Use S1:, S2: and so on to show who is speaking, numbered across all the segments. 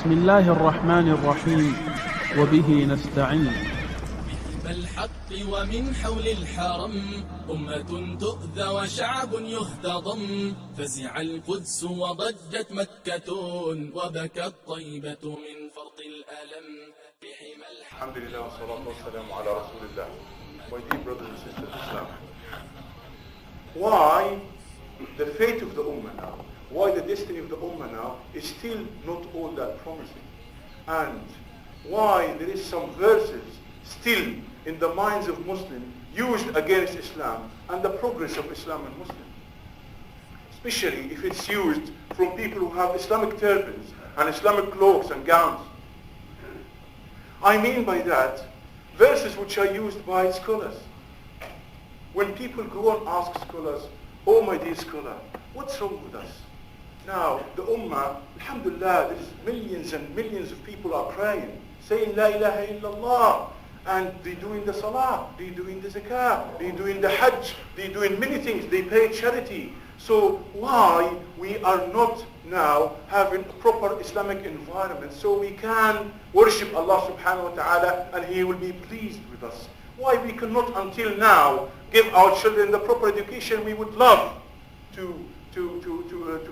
S1: بسم الله الرحمن الرحيم وبه نستعين.
S2: الحق ومن حول الحرم أمة تؤذى وشعب يهتضم، فزع القدس وضجت مكة وبكت طيبة من فرط الألم بحمى
S3: الحمد لله والصلاة والسلام على رسول الله. My dear brothers and sisters in Islam, why the fate of the Ummah now, why the destiny of the Ummah now is still not all that promising, and why there is some verses still in the minds of Muslims used against Islam and the progress of Islam and Muslims, especially if it's used from people who have Islamic turbans and Islamic cloaks and gowns. I mean by that verses which are used by scholars. When people go and ask scholars, oh my dear scholar, what's wrong with us? Now the Ummah, alhamdulillah, there's millions and millions of people are praying, saying La ilaha illallah, and they're doing the salah, they're doing the zakah, they're doing the hajj, they're doing many things, they pay charity. So why we are not now having a proper Islamic environment so we can worship Allah subhanahu wa ta'ala and He will be pleased with us? Why we cannot until now give our children the proper education we would love to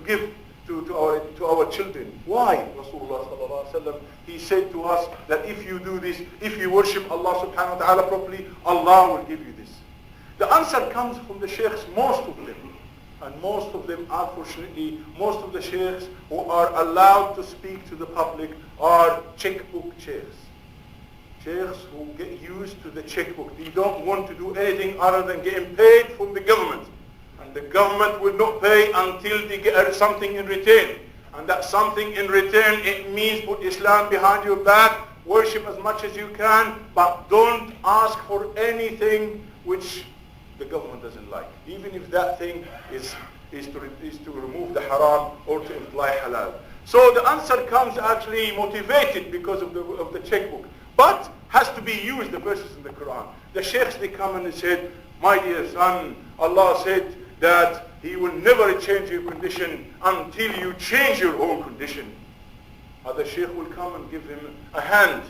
S3: give to our children? Why? Rasulullah sallallahu alaihi wasallam, he said to us that if you do this, if you worship Allah subhanahu wa ta'ala properly, Allah will give you this. The answer comes from the sheikhs, most of them. And most of them, unfortunately, most of the sheikhs who are allowed to speak to the public are checkbook sheikhs. Sheikhs who get used to the checkbook. They don't want to do anything other than getting paid from the government. And the government will not pay until they get something in return. And that something in return, it means put Islam behind your back, worship as much as you can, but don't ask for anything which the government doesn't like, even if that thing is to remove the haram or to imply halal. So the answer comes actually motivated because of the checkbook, but has to be used, the verses in the Quran. The sheikhs, they come and they said, my dear son, Allah said that He will never change your condition until you change your own condition. Other sheikh will come and give him a hand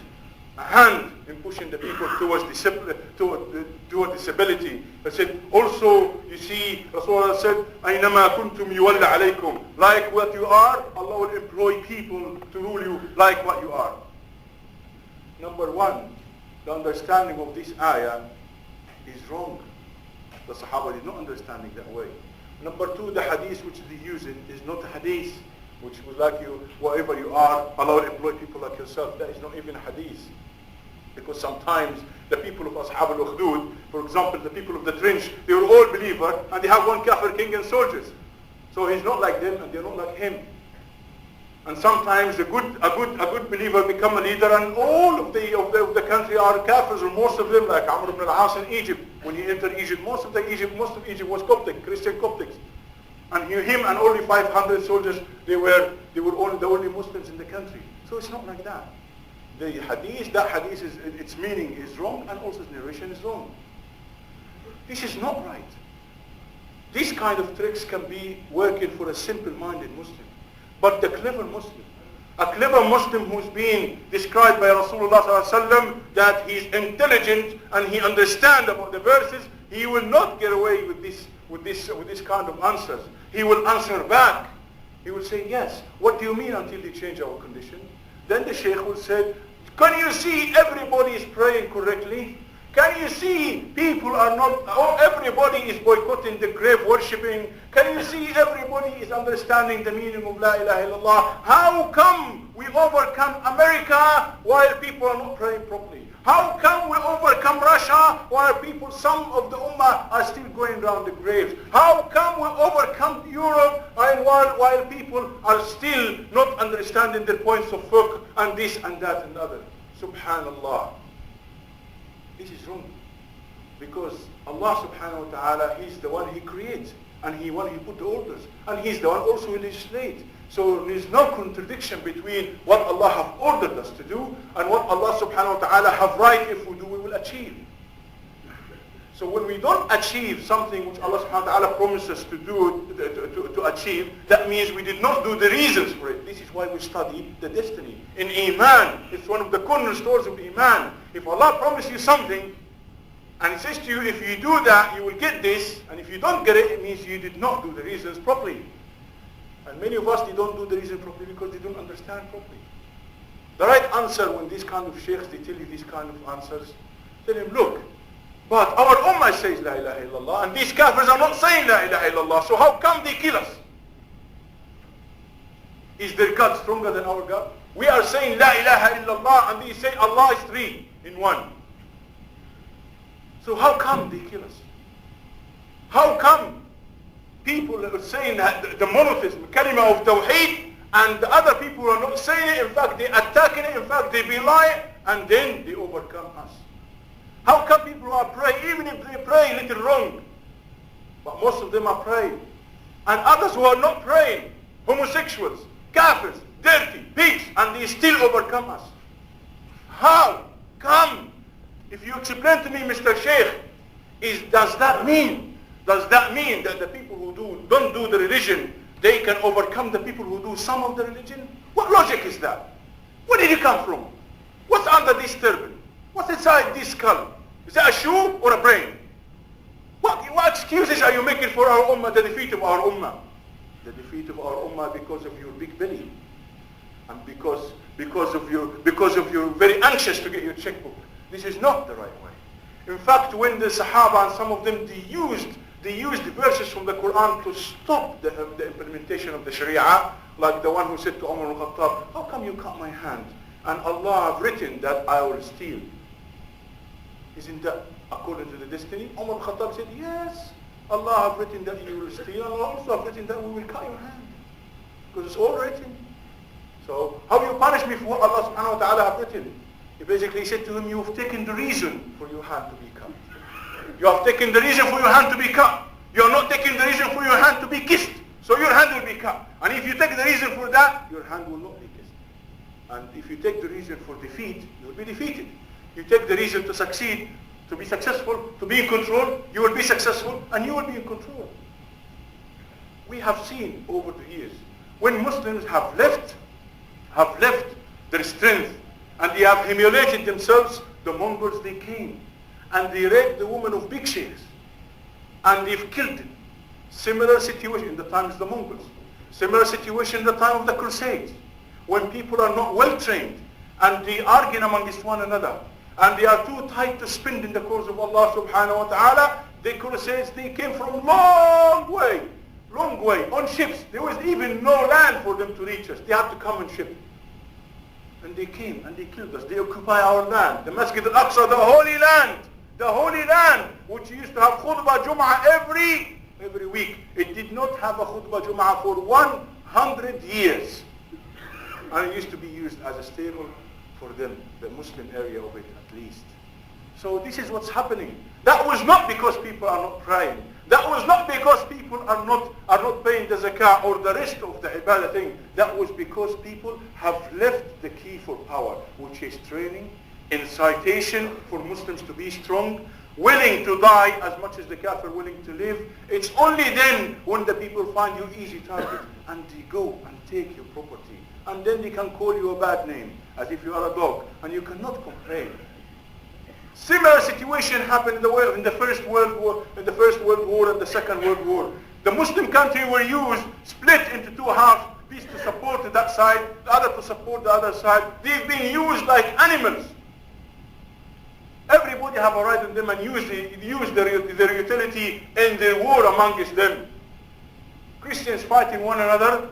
S3: in pushing the people towards disability. He said, also, you see, Rasulullah said, أَيْنَمَا كُنْتُمْ يُوَلَّ عَلَيْكُمْ. Like what you are, Allah will employ people to rule you like what you are. Number one, the understanding of this ayah is wrong. The Sahaba did not understand it that way. Number two, the hadith which they use it is not a hadith which was like you, wherever you are, Allah will employ people like yourself. That is not even a hadith. Because sometimes the people of Ashab al-Ukhdud, for example, the people of the trench, they were all believers and they have one kafir king and soldiers. So he's not like them and they're not like him. And sometimes a good believer become a leader and all of the country are kafirs, or most of them, like Amr ibn al-As in Egypt. When he entered Egypt, most of Egypt was Coptic, Christian Coptics. And him and only 500 soldiers, they were the only Muslims in the country. So it's not like that. The hadith, that hadith, its meaning is wrong, and also its narration is wrong. This is not right. These kind of tricks can be working for a simple-minded Muslim. But the clever Muslim, a clever Muslim who's being described by Rasulullah ﷺ that he's intelligent and he understands about the verses, he will not get away with this kind of answers. He will answer back. He will say, yes, what do you mean until they change our condition? Then the Shaykh will say, can you see everybody is praying correctly? Can you see people are not, everybody is boycotting the grave worshipping? Can you see everybody is understanding the meaning of La ilaha illallah? How come we overcome America while people are not praying properly? How come we overcome Russia while people, some of the Ummah are still going around the graves? How come we overcome Europe while people are still not understanding the points of fiqh and this and that and the other? Subhanallah. This is wrong. Because Allah subhanahu wa ta'ala, He's the one He creates. And He put the orders. And He's the one also who legislates. So there is no contradiction between what Allah have ordered us to do and what Allah subhanahu wa ta'ala have right if we do, we will achieve. So when we don't achieve something which Allah subhanahu wa ta'ala promised us to do, to achieve, that means we did not do the reasons for it. This is why we study the destiny. In Iman, it's one of the cornerstones of Iman. If Allah promised you something, and He says to you, if you do that, you will get this, and if you don't get it, it means you did not do the reasons properly. And many of us, they don't do the reason properly because they don't understand properly. The right answer when these kind of sheikhs, they tell you these kind of answers, tell him, look, but our ummah says La ilaha illallah, and these kafirs are not saying La ilaha illallah, so how come they kill us? Is their God stronger than our God? We are saying La ilaha illallah, and they say Allah is three in one. So how come they kill us? How come people are saying that the monotheism, kalima of tawheed, and the other people are not saying it, in fact they're attacking it, in fact they belie it, and then they overcome us? How come people are praying, even if they pray a little wrong, but most of them are praying, and others who are not praying, homosexuals, kafirs, dirty, pigs, and they still overcome us? How come? If you explain to me, Mr. Shaykh, does that mean that the people who don't do the religion, they can overcome the people who do some of the religion? What logic is that? Where did you come from? What's under this turban? What's inside this skull? Is that a shoe or a brain? What excuses are you making for our ummah, the defeat of our ummah? The defeat of our ummah because of your big belly, and because of your very anxious to get your checkbook. This is not the right way. In fact, when the Sahaba and some of them, they used verses from the Quran to stop the implementation of the Sharia, like the one who said to Umar al-Khattab, how come you cut my hand? And Allah have written that I will steal. Isn't that according to the destiny? Umar al-Khattab said, yes, Allah have written that you will steal, and Allah also have written that we will cut your hand. Because it's all written. So how do you punish me for what Allah subhanahu wa ta'ala have written? He basically said to him, you have taken the reason for your hand to be cut. You have taken the reason for your hand to be cut. You are not taking the reason for your hand to be kissed. So your hand will be cut. And if you take the reason for that, your hand will not be kissed. And if you take the reason for defeat, you will be defeated. You take the reason to succeed, to be successful, to be in control, you will be successful, and you will be in control. We have seen over the years, when Muslims have left their strength, and they have humiliated themselves, the Mongols, they came and they raped the women of big sheikhs and they've killed them. Similar situation in the times of the Mongols. Similar situation in the time of the Crusades, when people are not well trained and they argue amongst one another and they are too tight to spend in the cause of Allah subhanahu wa ta'ala. The Crusades, they came from long way on ships. There was even no land for them to reach us. They had to come on ship. And they came and they killed us. They occupy our land. The Masjid Al-Aqsa, the holy land, which used to have khutbah Jum'ah every week. It did not have a khutbah Jum'ah for 100 years. And it used to be used as a stable for them, the Muslim area of it at least. So this is what's happening. That was not because people are not praying. That was not because people are not paying the zakah or the rest of the ibadah thing. That was because people have left the key for power, which is training, incitation for Muslims to be strong, willing to die as much as the kafir willing to live. It's only then when the people find you easy target and they go and take your property. And then they can call you a bad name, as if you are a dog, and you cannot complain. Similar situation happened in the First World War and the Second World War. The Muslim country were used, split into two halves, piece to support that side, the other to support the other side. They've been used like animals. Everybody have a right on them and use their utility in their war amongst them. Christians fighting one another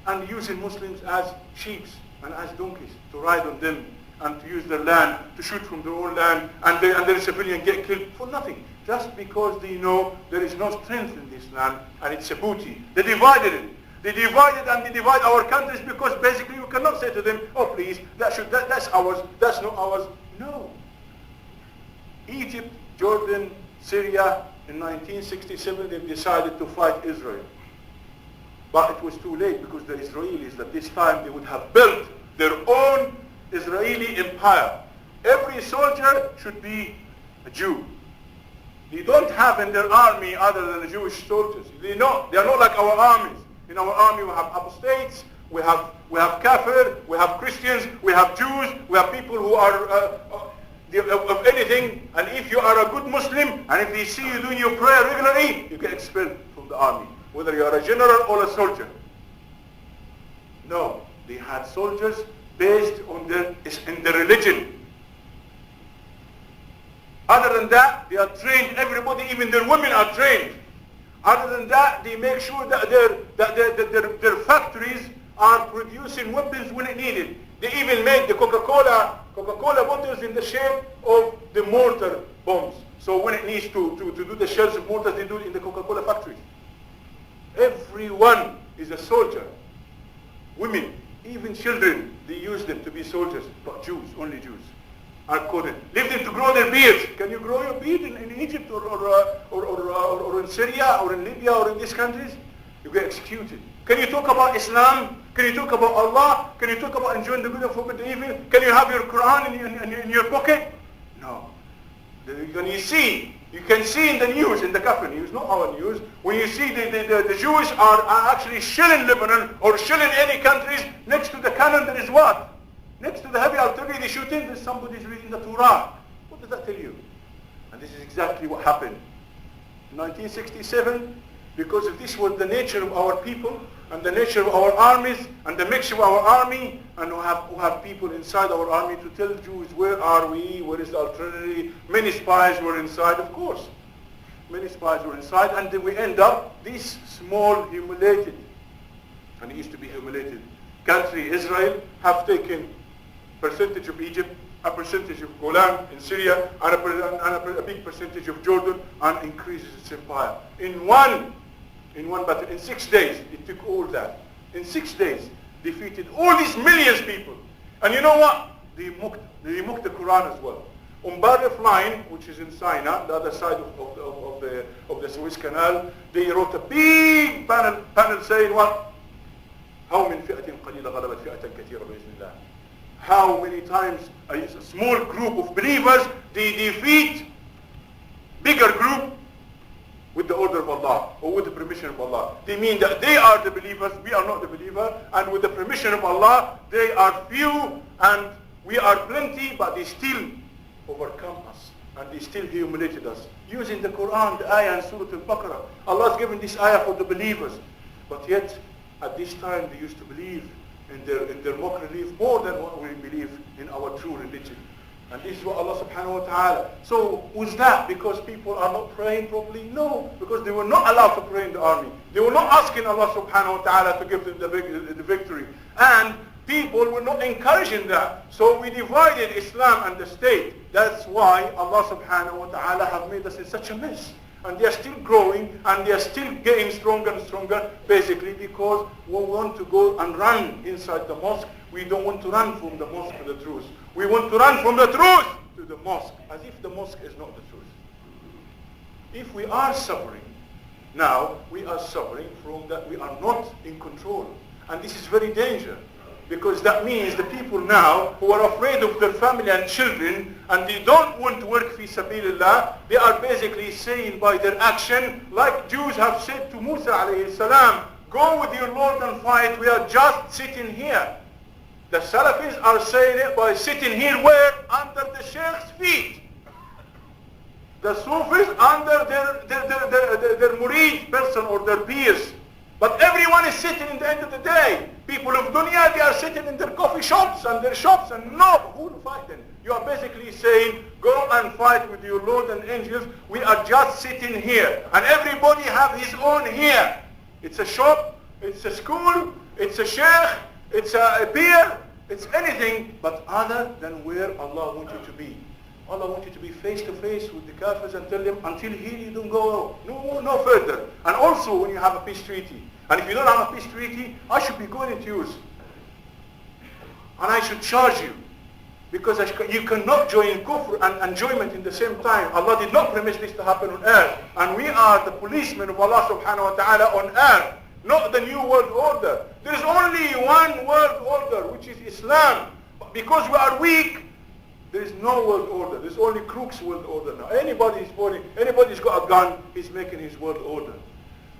S3: and using Muslims as sheep and as donkeys to ride on them and to use their land, to shoot from their own land, and the civilian get killed for nothing. Just because they know there is no strength in this land and it's a booty. They divided it. They divided and they divide our countries because basically you cannot say to them, oh please, that's ours, that's not ours. No. Egypt, Jordan, Syria, in 1967 they decided to fight Israel. But it was too late because the Israelis at this time, they would have built their own Israeli empire. Every soldier should be a Jew. They don't have in their army other than the Jewish soldiers. They are not like our armies. In our army we have apostates, we have kafir, we have Christians, we have Jews, we have people who are of anything. And if you are a good Muslim, and if they see you doing your prayer regularly, you get expelled from the army, whether you are a general or a soldier. No, they had soldiers based on their religion. Other than that, they are trained. Everybody, even their women, are trained. Other than that, they make sure that their factories are producing weapons when it needed. They even made the Coca-Cola bottles in the shape of the mortar bombs. So when it needs to do the shells of mortars, they do it in the Coca-Cola factories. Everyone is a soldier. Women, even children, they use them to be soldiers. But Jews, only Jews, are coded. Leave them to grow their beards. Can you grow your beard in Egypt or in Syria or in Libya or in these countries? You get executed. Can you talk about Islam? Can you talk about Allah? Can you talk about enjoying the good and forbidding the evil? Can you have your Quran in your pocket? No. When you can see in the news, in the Kafir news, not our news, when you see the Jews are actually shelling Lebanon or shelling any countries, next to the cannon there is what? Next to the heavy artillery they shoot in, there's somebody's reading the Torah. What does that tell you? And this is exactly what happened. In 1967, because if this was the nature of our people, and the nature of our armies, and the mixture of our army, and we have people inside our army to tell Jews, where are we, where is the artillery? Many spies were inside, of course. Many spies were inside, and then we end up, this small, humiliated, and it used to be humiliated, country, Israel, have taken percentage of Egypt, a percentage of Golan in Syria, and a big percentage of Jordan, and increases its empire. In one battle, in 6 days, it took all that. In 6 days, defeated all these millions of people. And you know what? They mocked the Quran as well. On Barif line, which is in Sinai, the other side of the Suez Canal, they wrote a big panel saying what? How many فئة قليلة غلبت فئة كثيرة بإذن الله. How many times a small group of believers, they defeat bigger group with the order of Allah, or with the permission of Allah. They mean that they are the believers, we are not the believer, and with the permission of Allah, they are few and we are plenty, but they still overcome us, and they still humiliated us. Using the Quran, the ayah in Surah Al-Baqarah, Allah has given this ayah for the believers, but yet at this time they used to believe in their mock relief more than what we believe in our true religion. And this is what Allah subhanahu wa ta'ala. So was that because people are not praying properly? No, because they were not allowed to pray in the army. They were not asking Allah subhanahu wa ta'ala to give them the victory. And people were not encouraging that. So we divided Islam and the state. That's why Allah subhanahu wa ta'ala have made us in such a mess. And they are still growing, and they are still getting stronger and stronger, basically because we want to go and run inside the mosque. We don't want to run from the mosque to the truth. We want to run from the truth to the mosque, as if the mosque is not the truth. If we are suffering, now we are suffering from that we are not in control. And this is very dangerous, because that means the people now who are afraid of their family and children, and they don't want to work fi sabilillah, they are basically saying by their action, like Jews have said to Musa alayhi salam, go with your Lord and fight, we are just sitting here. The Salafis are saying it by sitting here where? Under the Shaykh's feet. The Sufis under their murid person or their peers. But everyone is sitting in the end of the day. People of dunya, they are sitting in their coffee shops and their shops, and no, who will fight them? You are basically saying, go and fight with your Lord and angels. We are just sitting here. And everybody have his own here. It's a shop, it's a school, it's a sheikh, it's a peer, it's anything but other than where Allah wants you to be. Allah wants you to be face to face with the kafirs and tell them, until here you don't go no further. And also when you have a peace treaty. And if you don't have a peace treaty, I should be going into use. And I should charge you. Because you cannot join kufr and enjoyment in the same time. Allah did not permit this to happen on earth. And we are the policemen of Allah subhanahu wa ta'ala on earth. Not the new world order. There is only one world order, which is Islam. But because we are weak, There is no world order. There's only crooks world order now. Anybody's got a gun, he's making his world order.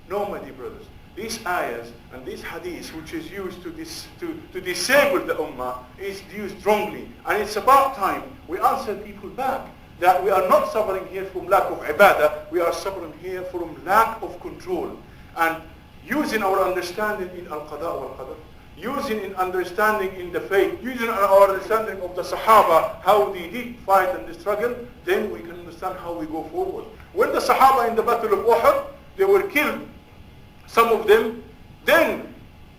S3: No, my dear brothers. These ayahs and these hadiths, which is used to disable the ummah, is used wrongly. And it's about time we answer people back that we are not suffering here from lack of ibadah, we are suffering here from lack of control. And using our understanding in al-qada wal-qadr, using in understanding in the faith, using our understanding of the Sahaba, how they did fight and struggle, then we can understand how we go forward. When the Sahaba in the Battle of Uhud, they were killed, some of them, then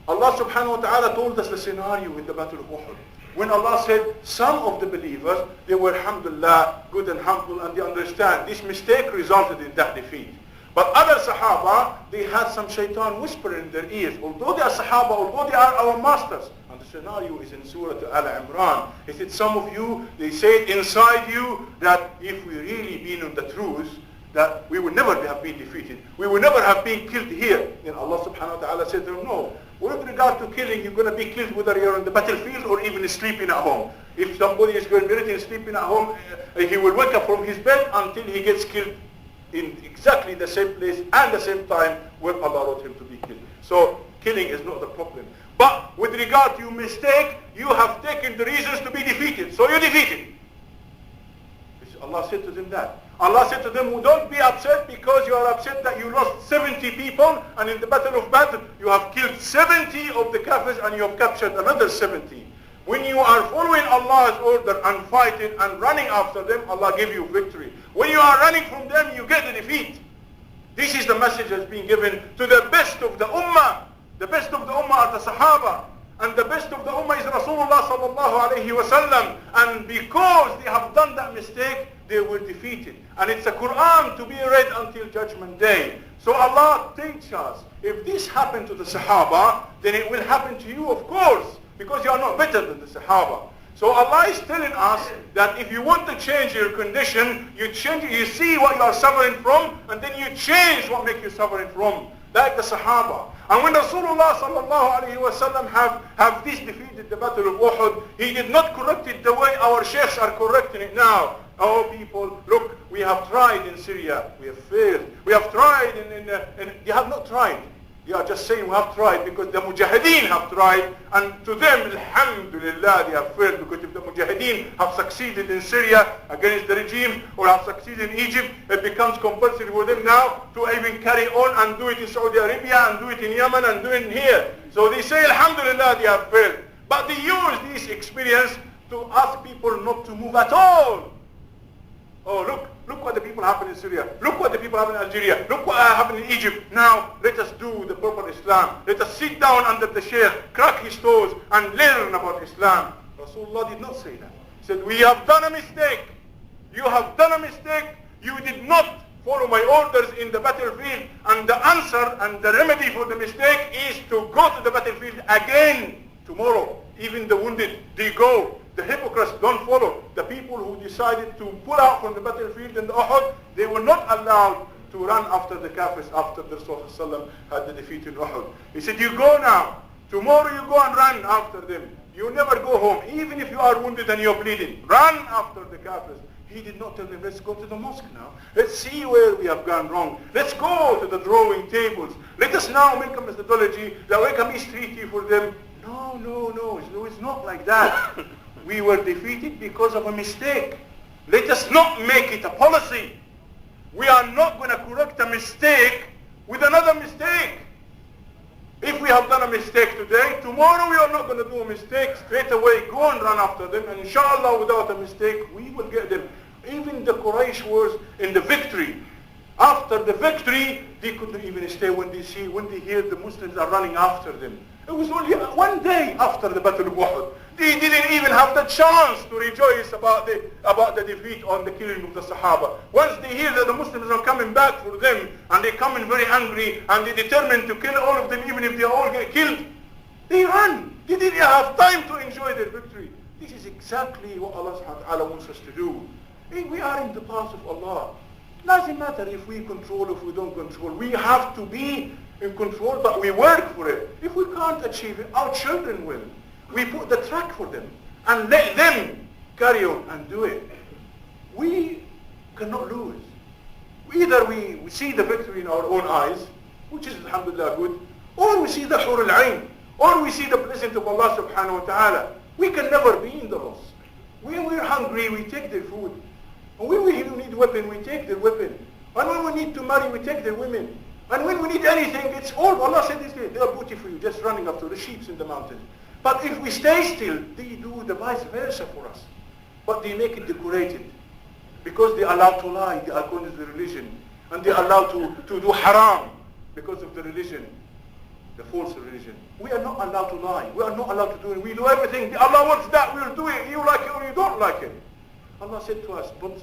S3: Allah subhanahu wa ta'ala told us the scenario in the Battle of Uhud. When Allah said, some of the believers, they were, alhamdulillah, good and humble, and they understand this mistake resulted in that defeat. But other Sahaba, they had some shaitan whisper in their ears. Although they are Sahaba, although they are our masters. And the scenario is in Surah Al-Imran. It said, some of you, they said inside you that if we really been on the truth, that we would never have been defeated. We would never have been killed here. And Allah subhanahu wa ta'ala said to them, no. With regard to killing, you're going to be killed whether you're on the battlefield or even sleeping at home. If somebody is going to be sleeping at home, he will wake up from his bed until he gets killed in exactly the same place and the same time where Allah wrote him to be killed. So killing is not the problem. But with regard to your mistake, you have taken the reasons to be defeated. So you're defeated. Allah said to them that. Allah said to them, don't be upset because you are upset that you lost 70 people, and in the Battle of Badr you have killed 70 of the Kafirs and you have captured another 70. When you are following Allah's order and fighting and running after them, Allah give you victory. When you are running from them, you get the defeat. This is the message that's being given to the best of the Ummah. The best of the Ummah are the Sahaba. And the best of the Ummah is Rasulullah sallallahu alayhi wa sallam. And because they have done that mistake, they were defeated. And it's a Quran to be read until Judgment Day. So Allah teaches us, if this happened to the Sahaba, then it will happen to you, of course. Because you are not better than the Sahaba. So Allah is telling us that if you want to change your condition, you see what you are suffering from, and then you change what makes you suffering from. Like the Sahaba. And when Rasulullah sallallahu alayhi wa sallam have this defeated the Battle of Uhud, he did not correct it the way our sheikhs are correcting it now. Oh people, look, we have tried in Syria, we have failed. We have tried they have not tried. They are just saying we have tried because the Mujahideen have tried, and to them, alhamdulillah, they have failed, because if the Mujahideen have succeeded in Syria against the regime, or have succeeded in Egypt, it becomes compulsory for them now to even carry on and do it in Saudi Arabia, and do it in Yemen, and do it here. So they say, alhamdulillah, they have failed. But they use this experience to ask people not to move at all. Oh, look what the people happen in Syria. Look what the people happen in Algeria. Look what happened in Egypt. Now, let us do the proper Islam. Let us sit down under the Shaykh, crack his toes, and learn about Islam. Rasulullah did not say that. He said, we have done a mistake. You have done a mistake. You did not follow my orders in the battlefield. And the answer and the remedy for the mistake is to go to the battlefield again tomorrow. Even the wounded, they go. The hypocrites don't follow. The people who decided to pull out from the battlefield in the Uhud, they were not allowed to run after the Kafirs after the Rasul had the defeat in Uhud. He said, you go now. Tomorrow you go and run after them. You never go home. Even if you are wounded and you're bleeding, run after the Kafirs. He did not tell them, let's go to the mosque now. Let's see where we have gone wrong. Let's go to the drawing tables. Let us now make a methodology that we can be treaty for them. No, it's not like that. We were defeated because of a mistake. Let us not make it a policy. We are not going to correct a mistake with another mistake. If we have done a mistake today, tomorrow we are not going to do a mistake. Straight away go and run after them, and inshallah without a mistake we will get them. Even the Quraysh was in the victory. After the victory, they couldn't even stay when they hear the Muslims are running after them. It was only one day after the Battle of Uhud. They didn't even have the chance to rejoice about the defeat on the killing of the Sahaba. Once they hear that the Muslims are coming back for them, and they come in very angry, and they determined to kill all of them even if they all get killed, they run. They didn't have time to enjoy their victory. This is exactly what Allah subhanahu wa ta'ala wants us to do. We are in the path of Allah. It doesn't matter if we control, if we don't control. We have to be in control, but we work for it. If we can't achieve it, our children will. We put the track for them and let them carry on and do it. We cannot lose. Either we see the victory in our own eyes, which is alhamdulillah good, or we see the hur al-ain, or we see the blessing of Allah subhanahu wa ta'ala. We can never be in the loss. When we're hungry, we take their food. And when we need weapon, we take their weapon. And when we need to marry, we take their women. And when we need anything, it's all, Allah said this day, they are booty for you, just running after the sheep in the mountains. But if we stay still, they do the vice versa for us. But they make it decorated. Because they are allowed to lie, they are according to the religion. And they are allowed to do haram because of the religion, the false religion. We are not allowed to lie. We are not allowed to do it. We do everything. Allah wants that, we'll do it. You like it or you don't like it. Allah said to us, but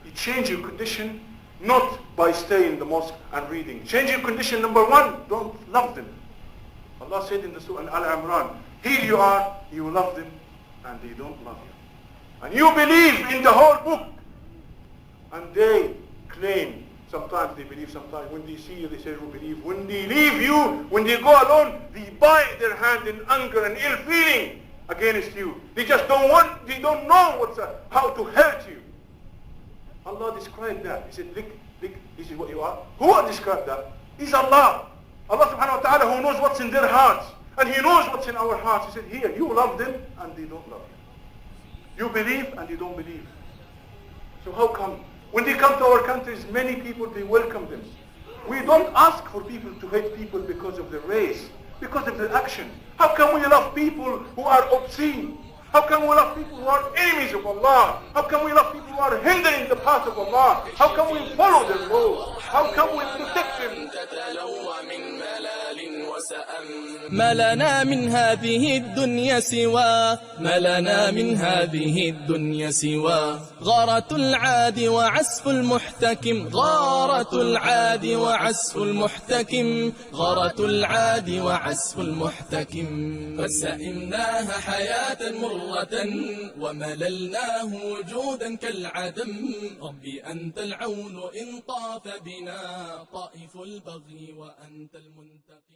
S3: you change your condition not by staying in the mosque and reading. Change your condition, number one, don't love them. Allah said in the Surah Al-Imran, here you are, you love them, and they don't love you. And you believe in the whole book. And they claim, sometimes they believe, sometimes when they see you, they say, we believe. When they leave you, when they go alone, they bite their hand in anger and ill feeling against you. They just don't want, they don't know how to hurt you. Allah described that. He said, look, this is what you are. Who described that? It's Allah. Allah subhanahu wa ta'ala who knows what's in their hearts. And He knows what's in our hearts. He said, here, you love them and they don't love you. You believe and they don't believe. So how come? When they come to our countries, many people, they welcome them. We don't ask for people to hate people because of their race, because of their action. How can we love people who are obscene? How can we love people who are enemies of Allah? How can we love people who are hindering the path of Allah? How can we follow their laws? How can we protect them?
S2: ما لنا من هذه الدنيا سوى ما لنا من هذه الدنيا سوى غارة العاد وعسف المحتكم غارة العاد وعسف المحتكم غارة العاد وعسف المحتكم فسئمناها حياة مرة ومللناه وجودا كالعدم ربي أنت العون إن طاف بنا طائف البغي وأنت المنتقم